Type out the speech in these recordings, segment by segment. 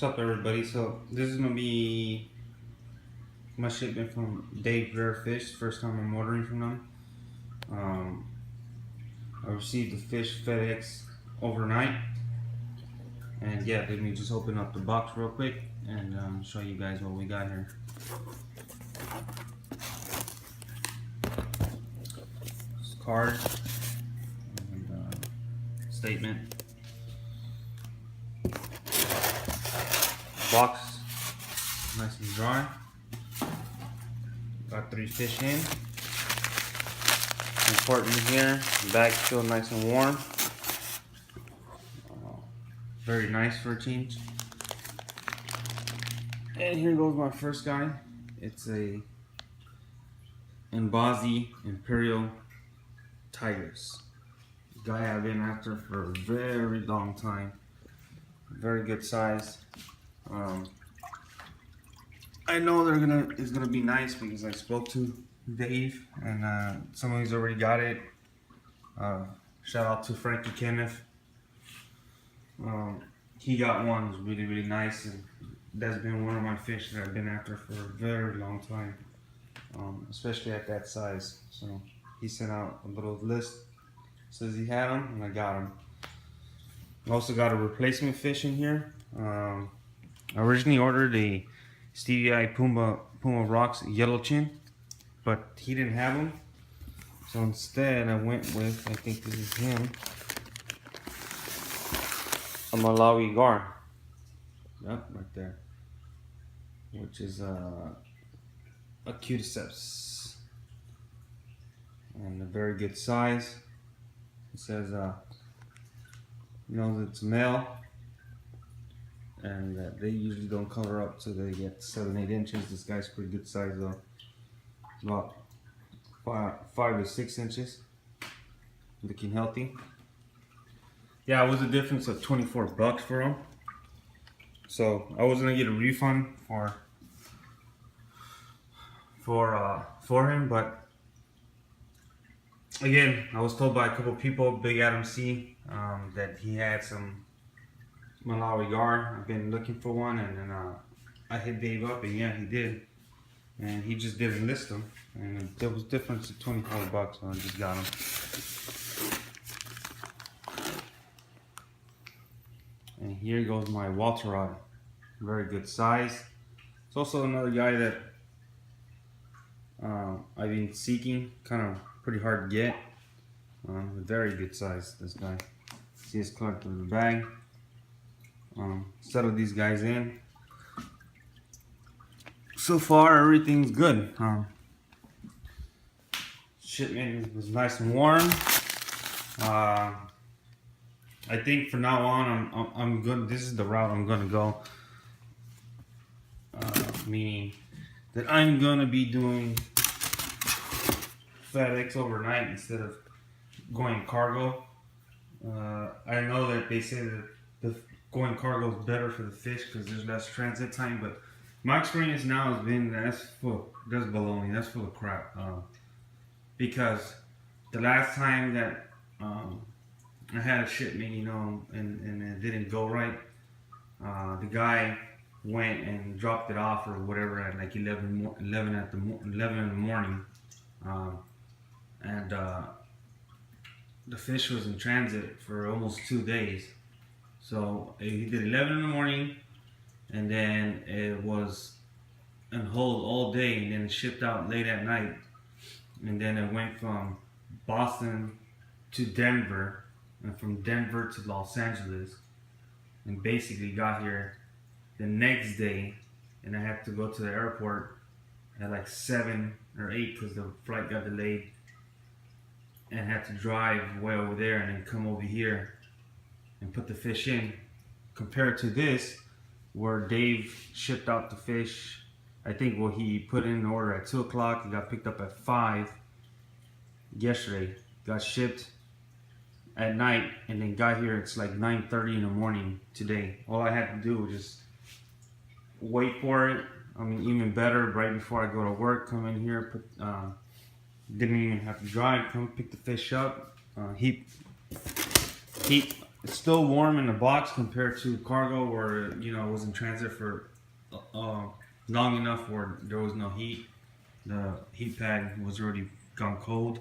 What's up, everybody? So this is gonna be my shipment from Dave Rare Fish. First time I'm ordering from them. I received the fish FedEx overnight, and yeah, let me just open up the box real quick and show you guys what we got here. This card and statement. Box nice and dry. Got 3 fish in. Important here, bag still nice and warm. Very nice for a change. And here goes my first guy. It's a imperial tigress. Guy I've been after for a very long time. Very good size. I know it's gonna be nice because I spoke to Dave and somebody's already got it. Shout out to Frankie Kenneth. He got one that's really nice, and that's been one of my fish that I've been after for a very long time, especially at that size. So he sent out a little list, says he had them, and I got them. I also got a replacement fish in here. I originally ordered a Stevie Eye Puma Rocks yellow chin, but he didn't have them. So instead I went with, I think this is him, a Malawi gar. Yep, right there. Which is a cuticeps. And a very good size. It says, it's male. And they usually don't color up till they get 7-8 inches. This guy's pretty good size though. It's about 5 to 6 inches. Looking healthy. Yeah, it was a difference of 24 bucks for him. So I was gonna get a refund for him, but again, I was told by a couple people, Big Adam C, that he had some Malawi gar. I've been looking for one, and then I hit Dave up, and yeah, he did, and he just didn't list them, and there was difference of 24 bucks, so I just got them. And here goes my walteri, very good size. It's also another guy that I've been seeking, kind of pretty hard to get. Very good size, this guy. See his color through the bag. Settle these guys in. So far, everything's good. Shipment was nice and warm. I think from now on, I'm good. This is the route I'm gonna go. Meaning that I'm gonna be doing FedEx overnight instead of going cargo. I know that they say that the going cargo is better for the fish because there's less transit time, but my experience now has been that's baloney, that's full of crap. Because the last time that I had a shipment, and it didn't go right, the guy went and dropped it off or whatever at like 11 in the morning, and the fish was in transit for almost 2 days. So he did 11 in the morning, and then it was on hold all day, and then shipped out late at night, and then it went from Boston to Denver, and from Denver to Los Angeles, and basically got here the next day, and I had to go to the airport at like 7 or 8 because the flight got delayed, and had to drive way over there and then come over here and put the fish in. Compared to this, where Dave shipped out the fish, I think he put in an order at 2 o'clock, it got picked up at 5 yesterday, got shipped at night, and then got here, it's like 9:30 in the morning today. All I had to do was just wait for it. I mean, even better, right before I go to work, come in here, didn't even have to drive, come pick the fish up, heat it's still warm in the box compared to cargo where, you know, it was in transit for long enough where there was no heat. The heat pad was already gone cold.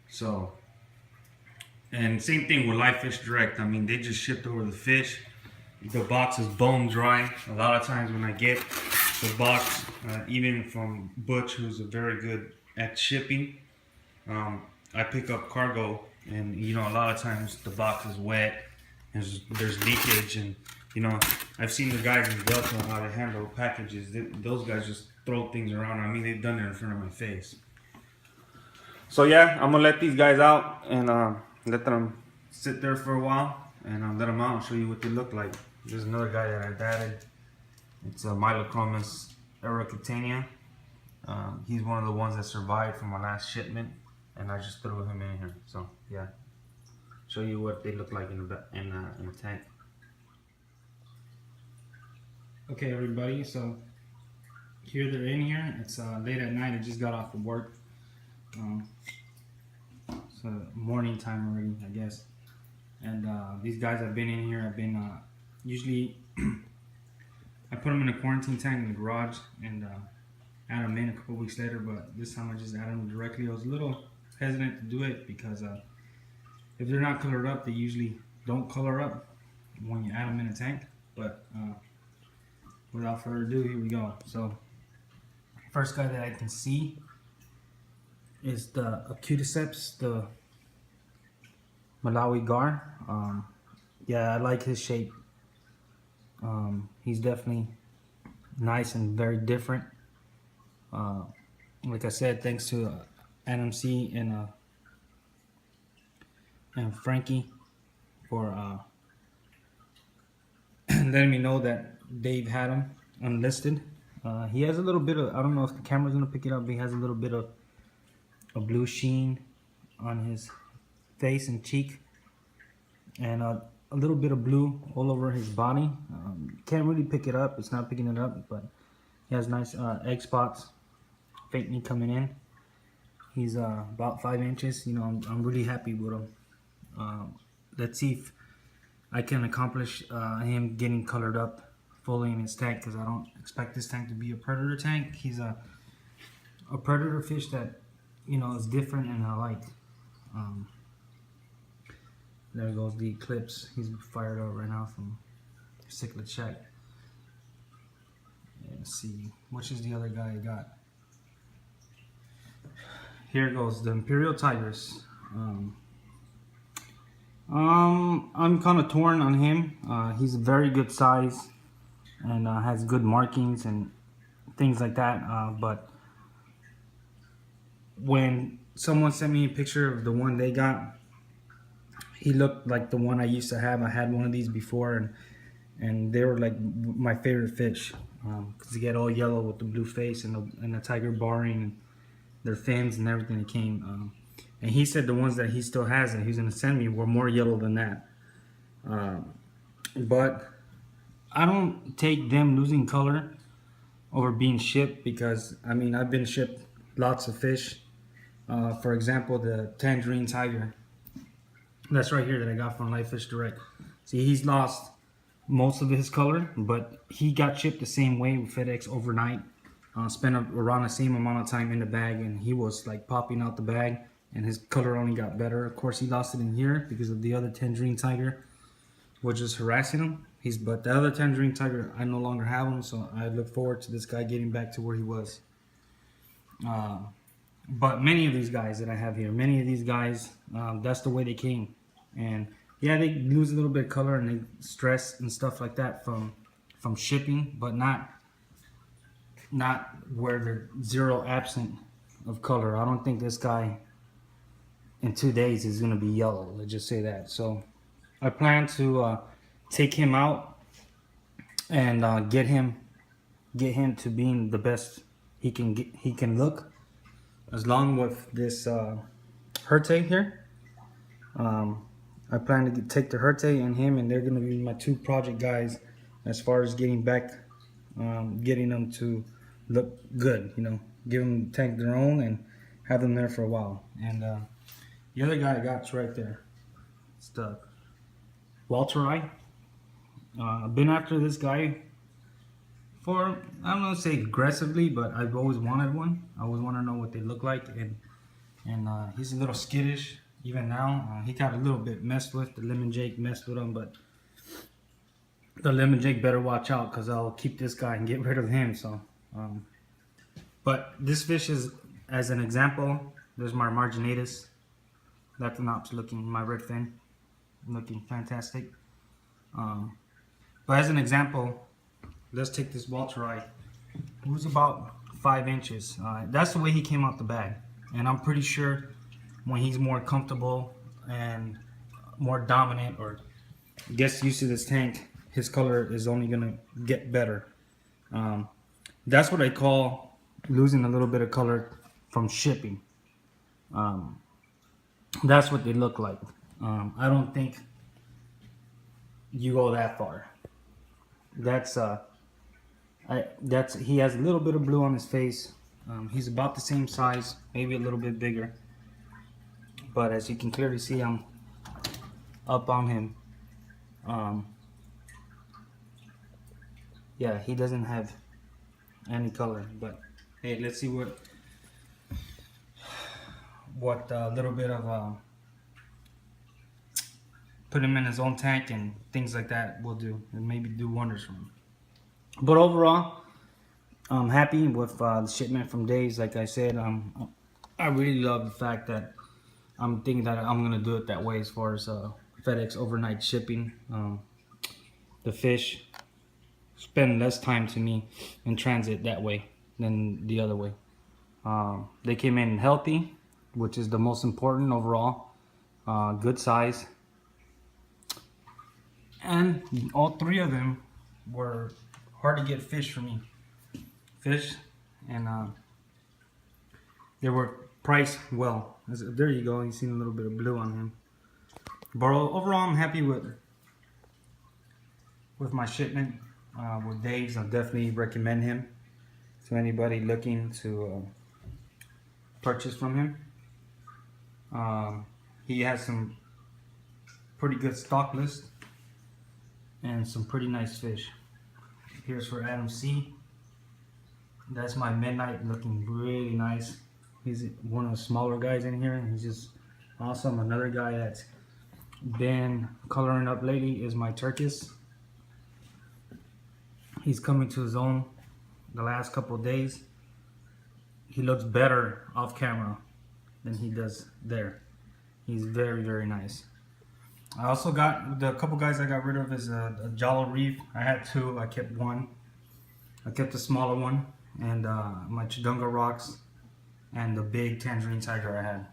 So, and same thing with Live Fish Direct. I mean, they just shipped over the fish. The box is bone dry. A lot of times when I get the box, even from Butch, who's a very good at shipping, I pick up cargo, and you know, a lot of times the box is wet. There's leakage, and you know, I've seen the guys in Delta how to handle packages. Those guys just throw things around. I mean, they've done it in front of my face. So yeah, I'm gonna let these guys out and let them sit there for a while, and let them out and show you what they look like. There's another guy that I've added. It's a Mylochromis ericatania. He's one of the ones that survived from my last shipment, and I just threw him in here. So yeah, show you what they look like in the tank. Okay, everybody. So here they're in here. It's late at night. I just got off of work. So morning time already, I guess. And these guys have been in here. I've been usually I put them in a quarantine tank in the garage and add them in a couple weeks later. But this time I just added them directly. I was a little hesitant to do it because if they're not colored up, they usually don't color up when you add them in a tank. But without further ado, here we go. So first guy that I can see is the Acuticeps, the Malawi gar. Yeah, I like his shape. He's definitely nice and very different. Like I said, thanks to NMC and Frankie for letting me know that they've had him unlisted. He has a little bit of, I don't know if the camera's gonna pick it up, but he has a little bit of a blue sheen on his face and cheek, and a little bit of blue all over his body. Can't really pick it up, it's not picking it up, but he has nice egg spots faintly coming in. He's about 5 inches. You know, I'm really happy with him. Let's see if I can accomplish him getting colored up fully in his tank, because I don't expect this tank to be a predator tank. He's a predator fish that, you know, is different, and I like. There goes the Eclipse. He's fired up right now from Cichlid Shack. Let's see, which is the other guy I got. Here goes the Imperial Tigress. I'm kind of torn on him. He's a very good size and has good markings and things like that. But when someone sent me a picture of the one they got, he looked like the one I used to have. I had one of these before, and they were like my favorite fish, because they get all yellow with the blue face and the tiger barring and their fins and everything that came. And he said the ones that he still has that he's going to send me were more yellow than that. But I don't take them losing color over being shipped, because I mean, I've been shipped lots of fish. For example, the tangerine tiger, that's right here, that I got from Live Fish Direct. See, he's lost most of his color, but he got shipped the same way with FedEx overnight. Spent around the same amount of time in the bag, and he was like popping out the bag, and his color only got better. Of course, he lost it in here because of the other tangerine tiger was just harassing him. But the other tangerine tiger, I no longer have him, so I look forward to this guy getting back to where he was. But many of these guys that I have here, many of these guys, that's the way they came. And yeah, they lose a little bit of color and they stress and stuff like that from shipping, but not where they're zero absent of color. I don't think this guy in 2 days is going to be yellow, let's just say that. So I plan to take him out and get him to being the best he can look, as long with this Herte here. I plan to take the Herte and him, and they're going to be my two project guys as far as getting back, getting them to look good, you know, give them the tank their own and have them there for a while. And the other guy I got's right there. It's the walteri. I've been after this guy for, I don't know, say aggressively, but I've always wanted one. I always want to know what they look like, and he's a little skittish even now. He got a little bit messed with. The lemon jake messed with him, but the lemon jake better watch out because I'll keep this guy and get rid of him. So, but this fish is, as an example, there's my marginatus. Latanops looking, my redfin, looking fantastic. But as an example, let's take this walteri, who's about 5 inches. That's the way he came out the bag, and I'm pretty sure when he's more comfortable and more dominant or gets used to this tank, his color is only gonna get better. That's what I call losing a little bit of color from shipping. That's what they look like. I don't think you go that far. That's he has a little bit of blue on his face. He's about the same size, maybe a little bit bigger. But as you can clearly see, I'm up on him. Yeah, he doesn't have any color. But hey, let's see what little bit of put him in his own tank and things like that will do, and maybe do wonders for him. But overall, I'm happy with the shipment from Dave's. Like I said, I really love the fact that I'm thinking that I'm gonna do it that way as far as FedEx overnight shipping. The fish spend less time to me in transit that way than the other way. They came in healthy, which is the most important overall. Good size, and all 3 of them were hard to get fish for me. And they were priced well. There you go. You see a little bit of blue on him. But overall, I'm happy with my shipment with Dave's. I definitely recommend him to anybody looking to purchase from him. He has some pretty good stock list and some pretty nice fish. Here's for Adam C. That's my midnight, looking really nice. He's one of the smaller guys in here, and he's just awesome. Another guy that's been coloring up lately is my turkis. He's coming to his own the last couple of days. He looks better off camera than he does there. He's very, very nice. I also got the couple guys I got rid of is a Jollo Reef. I had 2. I kept 1. I kept the smaller one, and my Chidunga rocks, and the big tangerine tiger I had.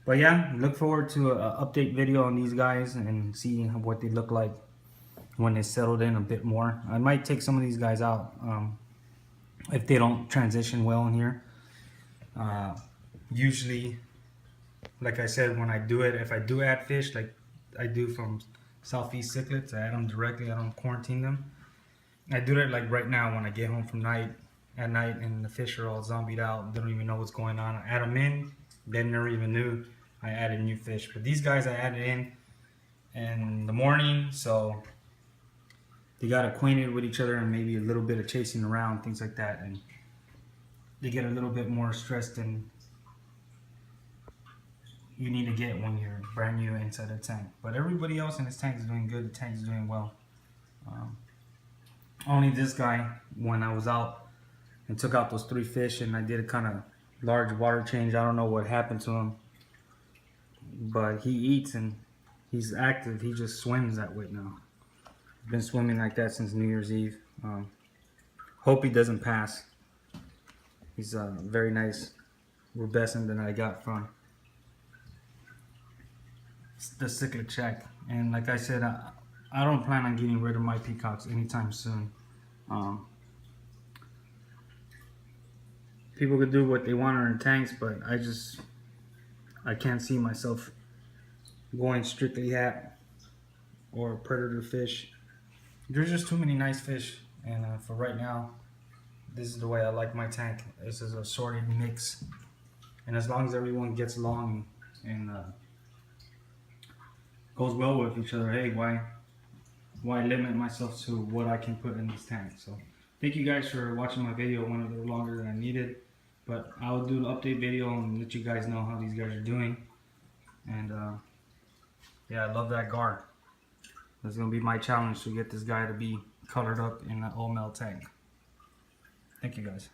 But yeah, look forward to an update video on these guys and see what they look like when they settled in a bit more. I might take some of these guys out if they don't transition well in here. Usually, like I said, when I do it, if I do add fish, like I do from Southeast Cichlids, I add them directly. I don't quarantine them. I do that like right now when I get home from at night and the fish are all zombied out. They don't even know what's going on. I add them in. They never even knew I added new fish. But these guys I added in the morning, so they got acquainted with each other and maybe a little bit of chasing around, things like that, and they get a little bit more stressed than you need to get when you're brand new inside a tank. But everybody else in this tank is doing good. The tank is doing well. Only this guy, when I was out and took out those 3 fish and I did a kind of large water change, I don't know what happened to him, but he eats and he's active. He just swims that way now. Been swimming like that since New Year's Eve. Hope he doesn't pass. He's a very nice rubescent that I got from the cichlid check. And like I said, I don't plan on getting rid of my peacocks anytime soon. People could do what they want in their tanks, but I can't see myself going strictly hat or predator fish. There's just too many nice fish, and for right now, this is the way I like my tank. This is a sorted mix, and as long as everyone gets along and goes well with each other. Hey, why limit myself to what I can put in this tank? So thank you guys for watching my video. It went a little longer than I needed, but I'll do an update video and let you guys know how these guys are doing. And yeah, I love that guard. That's gonna be my challenge, to get this guy to be colored up in an all male tank. Thank you guys.